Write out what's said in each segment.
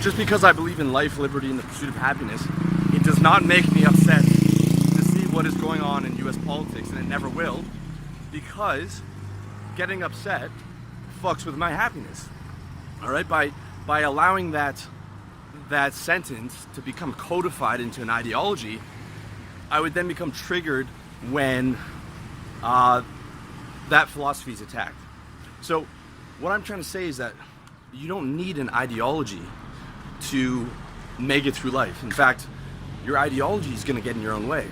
just because I believe in life, liberty, and the pursuit of happiness, it does not make me upset to see what is going on in US politics, and it never will, because getting upset fucks with my happiness. All right, by allowing that sentence to become codified into an ideology, I would then become triggered when that philosophy is attacked. So what I'm trying to say is that you don't need an ideology to make it through life. In fact, your ideology is going to get in your own way.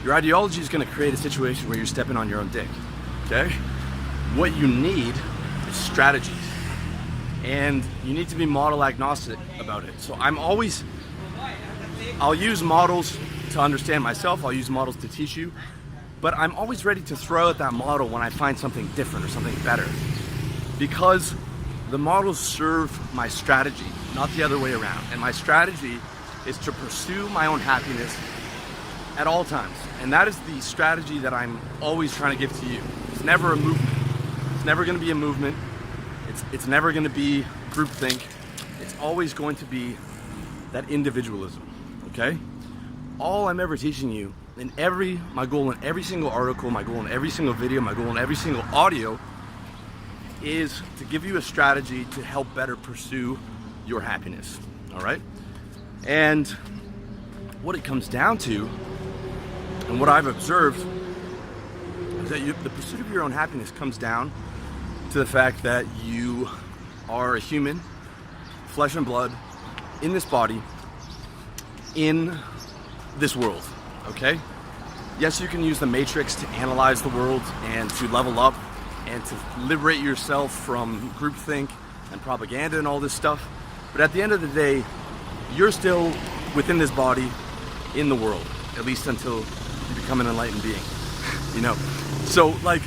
Your ideology is going to create a situation where you're stepping on your own dick. Okay? What you need is strategies. And you need to be model agnostic about it. So I'll use models to understand myself, I'll use models to teach you, but I'm always ready to throw out that model when I find something different or something better. Because the models serve my strategy, not the other way around. And my strategy is to pursue my own happiness at all times. And that is the strategy that I'm always trying to give to you. It's never a movement. It's never going to be a movement. It's never going to be groupthink. It's always going to be that individualism, okay? All I'm ever teaching you, my goal in every single article, my goal in every single video, my goal in every single audio, is to give you a strategy to help better pursue your happiness, all right? And what it comes down to, and what I've observed, is that the pursuit of your own happiness comes down to the fact that you are a human, flesh and blood, in this body, in this world, okay? Yes, you can use the Matrix to analyze the world and to level up and to liberate yourself from groupthink and propaganda and all this stuff. But at the end of the day, you're still within this body, in the world, at least until you become an enlightened being, you know? So, like,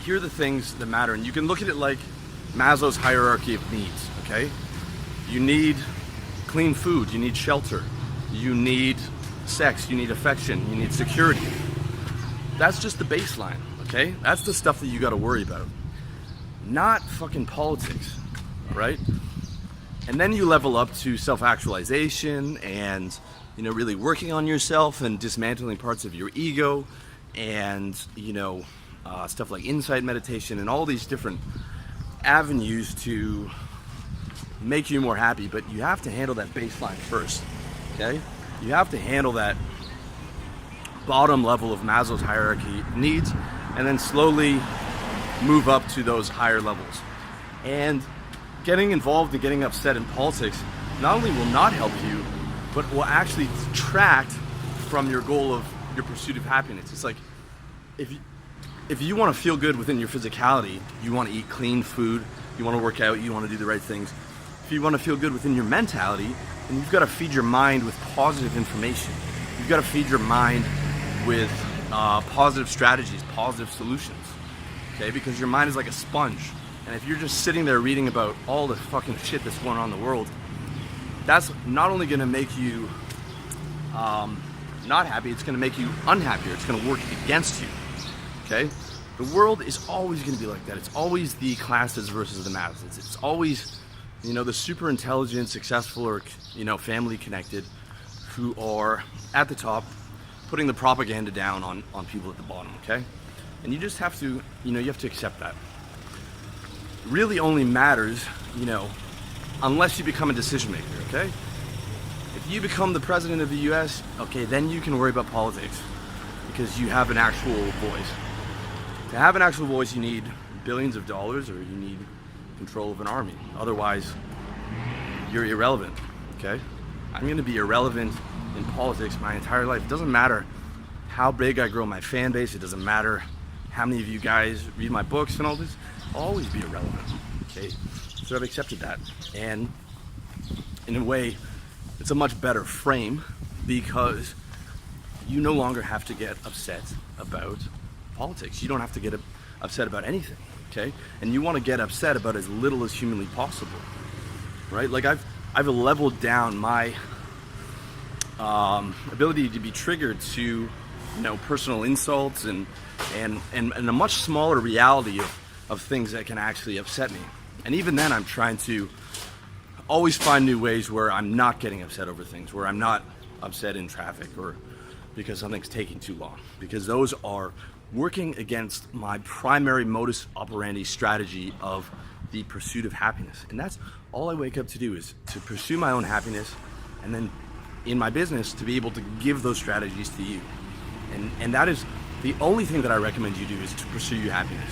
here are the things that matter, and you can look at it like Maslow's hierarchy of needs, okay? You need clean food, you need shelter, you need sex, you need affection, you need security. That's just the baseline, okay? That's the stuff that you gotta worry about. Not fucking politics, right? And then you level up to self-actualization and, you know, really working on yourself and dismantling parts of your ego and, you know, stuff like insight meditation and all these different avenues to make you more happy. But you have to handle that baseline first, okay? You have to handle that bottom level of Maslow's hierarchy needs and then slowly move up to those higher levels. And getting involved and getting upset in politics not only will not help you, but will actually detract from your goal of your pursuit of happiness. It's like, if you want to feel good within your physicality, you want to eat clean food, you want to work out, you want to do the right things. If you want to feel good within your mentality, then you've got to feed your mind with positive information. You've got to feed your mind with positive strategies, positive solutions, okay? Because your mind is like a sponge. And if you're just sitting there reading about all the fucking shit that's going on in the world, that's not only going to make you not happy, it's going to make you unhappier. It's going to work against you. Okay? The world is always going to be like that. It's always the classes versus the masses. It's always, you know, the super intelligent, successful, or, you know, family connected who are at the top putting the propaganda down on people at the bottom, okay? And you just have to, you know, you have to accept that. It really only matters, you know, unless you become a decision maker, okay? If you become the president of the US, okay, then you can worry about politics because you have an actual voice. To have an actual voice, you need billions of dollars or you need control of an army. Otherwise, you're irrelevant, okay? I'm going to be irrelevant in politics my entire life. It doesn't matter how big I grow my fan base. It doesn't matter how many of you guys read my books and all this. I'll always be irrelevant, okay? So I've accepted that. And in a way, it's a much better frame because you no longer have to get upset about politics. You don't have to get upset about anything, okay? And you want to get upset about as little as humanly possible, right? Like I've leveled down my ability to be triggered to, you know, personal insults and a much smaller reality of things that can actually upset me. And even then, I'm trying to always find new ways where I'm not getting upset over things, where I'm not upset in traffic or because something's taking too long, because those are working against my primary modus operandi strategy of the pursuit of happiness. And that's all I wake up to do, is to pursue my own happiness, and then in my business to be able to give those strategies to you. And that is the only thing that I recommend you do, is to pursue your happiness.